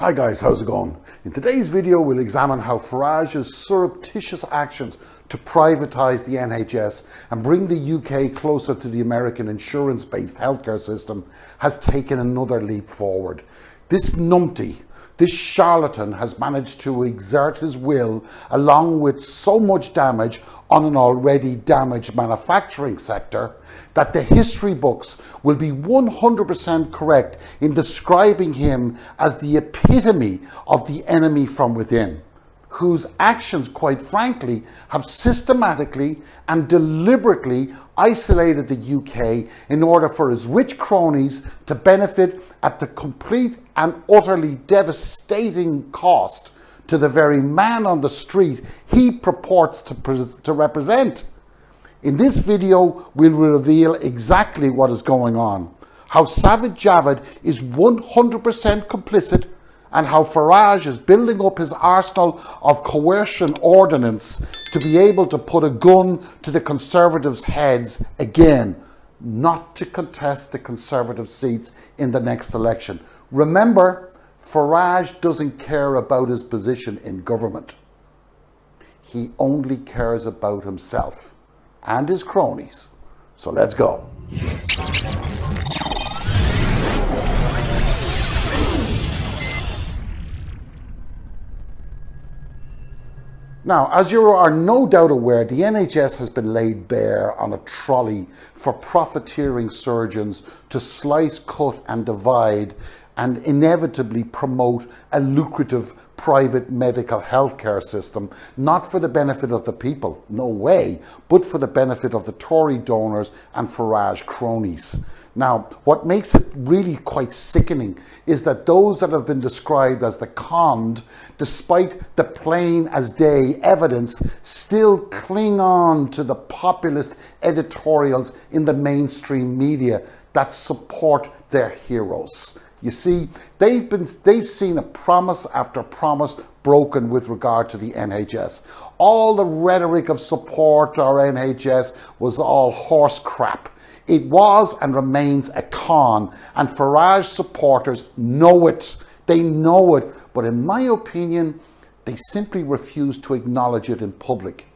Hi guys, how's it going? In today's video we'll examine how Farage's surreptitious actions to privatise the NHS and bring the UK closer to the American insurance-based healthcare system has taken another leap forward. This numpty, this charlatan has managed to exert his will along with so much damage on an already damaged manufacturing sector that the history books will be 100% correct in describing him as the epitome of the enemy from within, whose actions, quite frankly, have systematically and deliberately isolated the UK in order for his rich cronies to benefit at the complete and utterly devastating cost to the very man on the street he purports to represent. In this video, we'll reveal exactly what is going on, how Sajid Javid is 100% complicit, and how Farage is building up his arsenal of coercion ordinance to be able to put a gun to the Conservatives' heads again, not to contest the Conservative seats in the next election. Remember, Farage doesn't care about his position in government. He only cares about himself and his cronies. So let's go. Now, as you are no doubt aware, the NHS has been laid bare on a trolley for profiteering surgeons to slice, cut and divide and inevitably promote a lucrative private medical healthcare system, not for the benefit of the people, no way, but for the benefit of the Tory donors and Farage cronies. Now, what makes it really quite sickening is that those that have been described as the conned, despite the plain as day evidence, still cling on to the populist editorials in the mainstream media that support their heroes. You see, they've seen a promise after promise broken with regard to the NHS. All the rhetoric of support for our NHS was all horse crap. It was and remains a con, and Farage supporters know it. They know it, but in my opinion, they simply refuse to acknowledge it in public.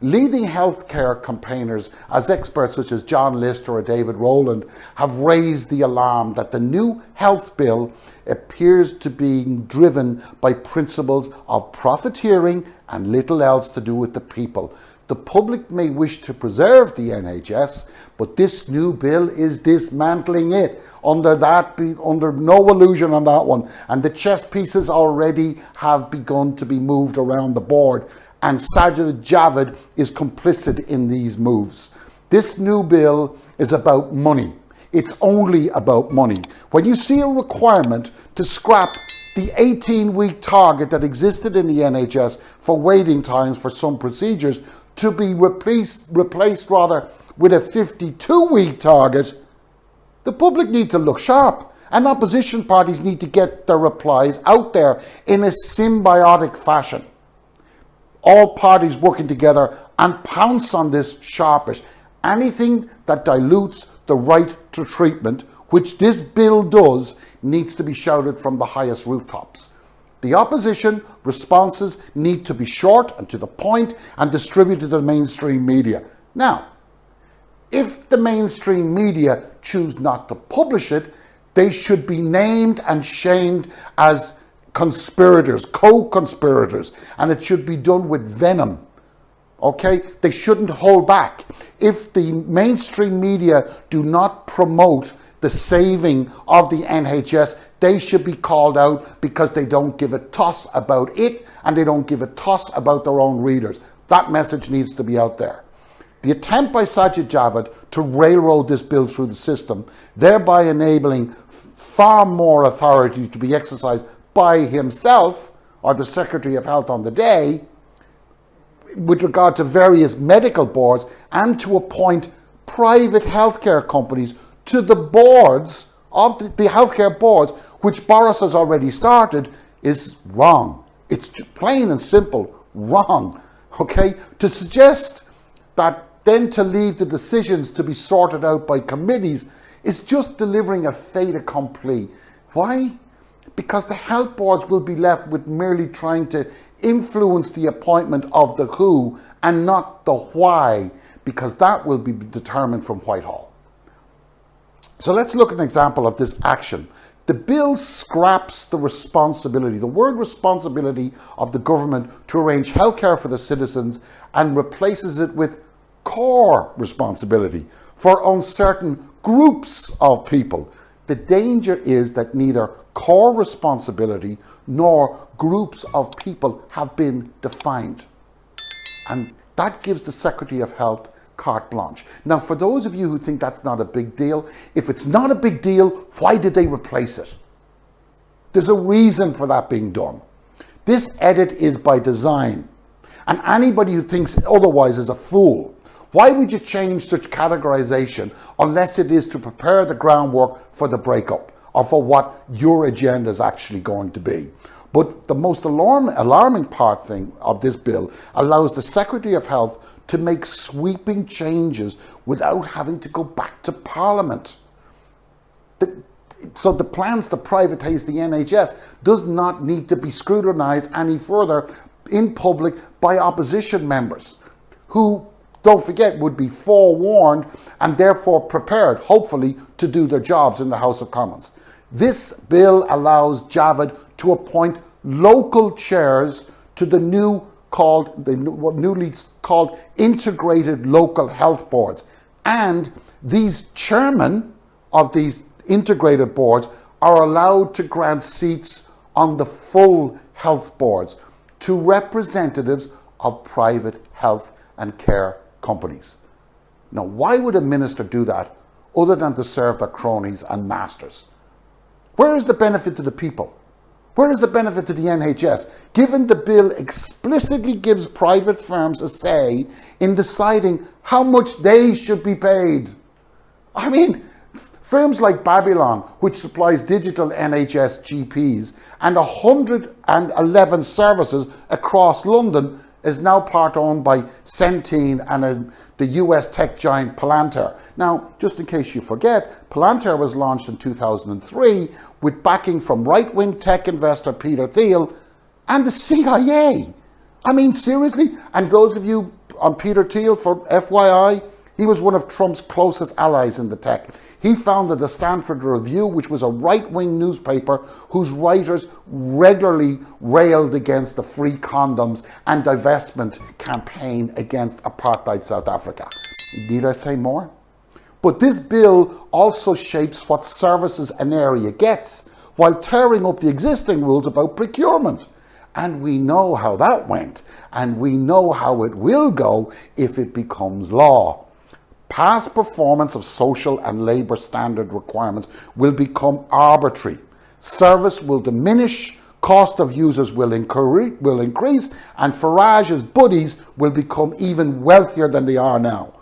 Leading healthcare campaigners, as experts such as John Lister or David Rowland, have raised the alarm that the new health bill appears to be driven by principles of profiteering and little else to do with the people. The public may wish to preserve the NHS, but this new bill is dismantling it. Under no illusion on that one. And the chess pieces already have begun to be moved around the board. And Sajid Javid is complicit in these moves. This new bill is about money. It's only about money. When you see a requirement to scrap the 18-week target that existed in the NHS for waiting times for some procedures to be replaced with a 52-week target, the public need to look sharp, and opposition parties need to get their replies out there in a symbiotic fashion. All parties working together and pounce on this sharpish. Anything that dilutes the right to treatment, which this bill does, needs to be shouted from the highest rooftops. The opposition responses need to be short and to the point and distributed to the mainstream media. Now, if the mainstream media choose not to publish it, they should be named and shamed as conspirators, co-conspirators, and it should be done with venom. Okay? They shouldn't hold back. If the mainstream media do not promote the saving of the NHS, they should be called out because they don't give a toss about it and they don't give a toss about their own readers. That message needs to be out there. The attempt by Sajid Javid to railroad this bill through the system, thereby enabling far more authority to be exercised by himself or the Secretary of Health on the day with regard to various medical boards and to appoint private healthcare companies to the boards of the healthcare boards, which Boris has already started, is wrong. It's plain and simple wrong. Okay? To suggest that then to leave the decisions to be sorted out by committees is just delivering a fait accompli. Why? because the health boards will be left with merely trying to influence the appointment of the who and not the why, because that will be determined from Whitehall. So let's look at an example of this action. The bill scraps the responsibility, the word responsibility of the government to arrange healthcare for the citizens, and replaces it with core responsibility for uncertain groups of people. The danger is that neither core responsibility nor groups of people have been defined. And that gives the Secretary of Health carte blanche. Now, for those of you who think that's not a big deal, if it's not a big deal, why did they replace it? There's a reason for that being done. This edit is by design, and anybody who thinks otherwise is a fool. Why would you change such categorization unless it is to prepare the groundwork for the breakup or for what your agenda is actually going to be? But the most alarming part of this bill allows the Secretary of Health to make sweeping changes without having to go back to Parliament. So the plans to privatise the NHS does not need to be scrutinised any further in public by opposition members who, don't forget, would be forewarned and therefore prepared, hopefully, to do their jobs in the House of Commons. This bill allows Javid to appoint local chairs to the newly called integrated local health boards. And these chairmen of these integrated boards are allowed to grant seats on the full health boards to representatives of private health and care companies. Now, why would a minister do that other than to serve their cronies and masters? Where is the benefit to the people? Where is the benefit to the NHS, given the bill explicitly gives private firms a say in deciding how much they should be paid? I mean, firms like Babylon, which supplies digital NHS GPs and 111 services across London, is now part owned by Centene and the US tech giant Palantir. Now, just in case you forget, Palantir was launched in 2003 with backing from right-wing tech investor Peter Thiel and the CIA. I mean, seriously? And those of you on Peter Thiel, for FYI, he was one of Trump's closest allies in the tech. He founded the Stanford Review, which was a right-wing newspaper whose writers regularly railed against the free condoms and divestment campaign against apartheid South Africa. Need I say more? But this bill also shapes what services an area gets, while tearing up the existing rules about procurement. And we know how that went, and we know how it will go if it becomes law. Past performance of social and labour standard requirements will become arbitrary. Service will diminish, cost of users will increase, and Farage's buddies will become even wealthier than they are now.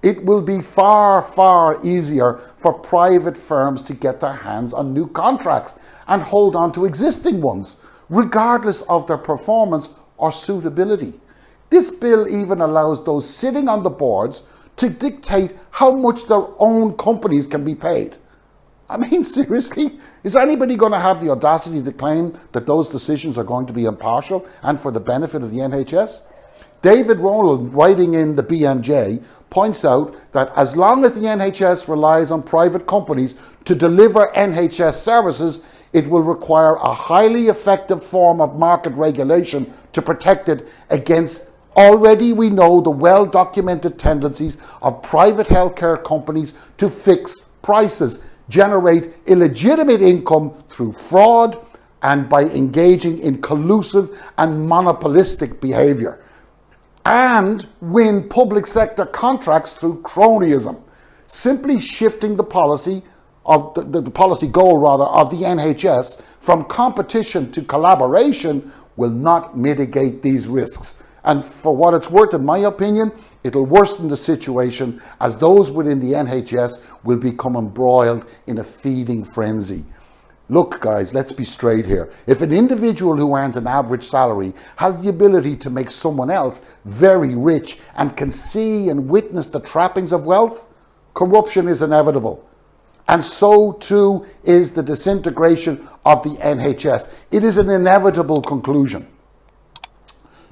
It will be far, far easier for private firms to get their hands on new contracts and hold on to existing ones, regardless of their performance or suitability. This bill even allows those sitting on the boards to dictate how much their own companies can be paid. I mean, seriously? Is anybody going to have the audacity to claim that those decisions are going to be impartial and for the benefit of the NHS? David Rowland, writing in the BMJ, points out that as long as the NHS relies on private companies to deliver NHS services, it will require a highly effective form of market regulation to protect it against already we know the well-documented tendencies of private healthcare companies to fix prices, generate illegitimate income through fraud, and by engaging in collusive and monopolistic behaviour, and win public sector contracts through cronyism. Simply shifting the policy of the policy goal rather of the NHS from competition to collaboration will not mitigate these risks. And for what it's worth, in my opinion, it'll worsen the situation as those within the NHS will become embroiled in a feeding frenzy. Look, guys, let's be straight here. If an individual who earns an average salary has the ability to make someone else very rich and can see and witness the trappings of wealth, corruption is inevitable. And so too is the disintegration of the NHS. It is an inevitable conclusion.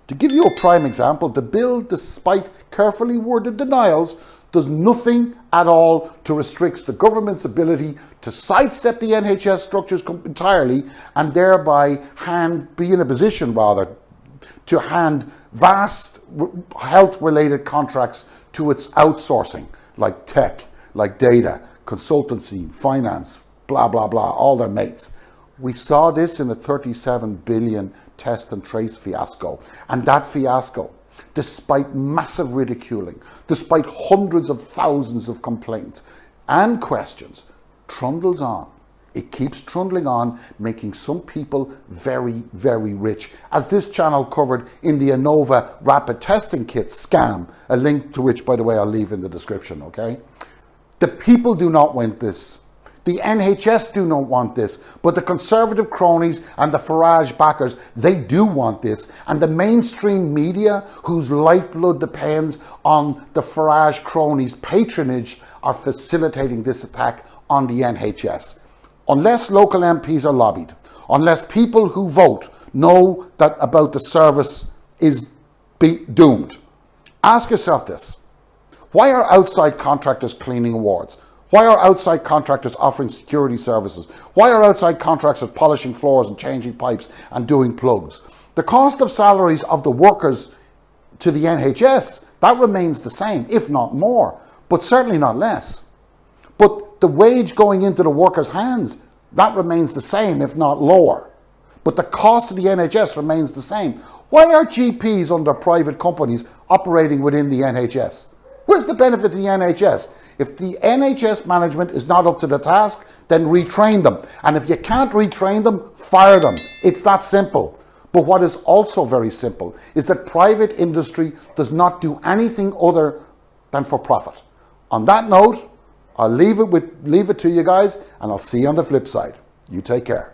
To give you a prime example, the bill, despite carefully worded denials, does nothing at all to restrict the government's ability to sidestep the NHS structures entirely and thereby be in a position rather to hand vast health-related contracts to its outsourcing, like tech, like data, consultancy, finance, blah, blah, blah, all their mates. We saw this in the 37 billion test and trace fiasco. And that fiasco, despite massive ridiculing, despite hundreds of thousands of complaints and questions, trundles on. It keeps trundling on, making some people very, very rich. As this channel covered in the Innova rapid testing kit scam, a link to which, by the way, I'll leave in the description, okay? The people do not want this. The NHS do not want this, but the Conservative cronies and the Farage backers, they do want this. And the mainstream media, whose lifeblood depends on the Farage cronies' patronage, are facilitating this attack on the NHS. Unless local MPs are lobbied, unless people who vote know that about the service is doomed, ask yourself this. Why are outside contractors cleaning wards? Why are outside contractors offering security services? Why are outside contractors polishing floors and changing pipes and doing plugs? The cost of salaries of the workers to the NHS, that remains the same, if not more, but certainly not less. But the wage going into the workers' hands, that remains the same, if not lower. But the cost of the NHS remains the same. Why are GPs under private companies operating within the NHS? Where's the benefit to the NHS? If the NHS management is not up to the task, then retrain them. And if you can't retrain them, fire them. It's that simple. But what is also very simple is that private industry does not do anything other than for profit. On that note, I'll leave it to you guys, and I'll see you on the flip side. You take care.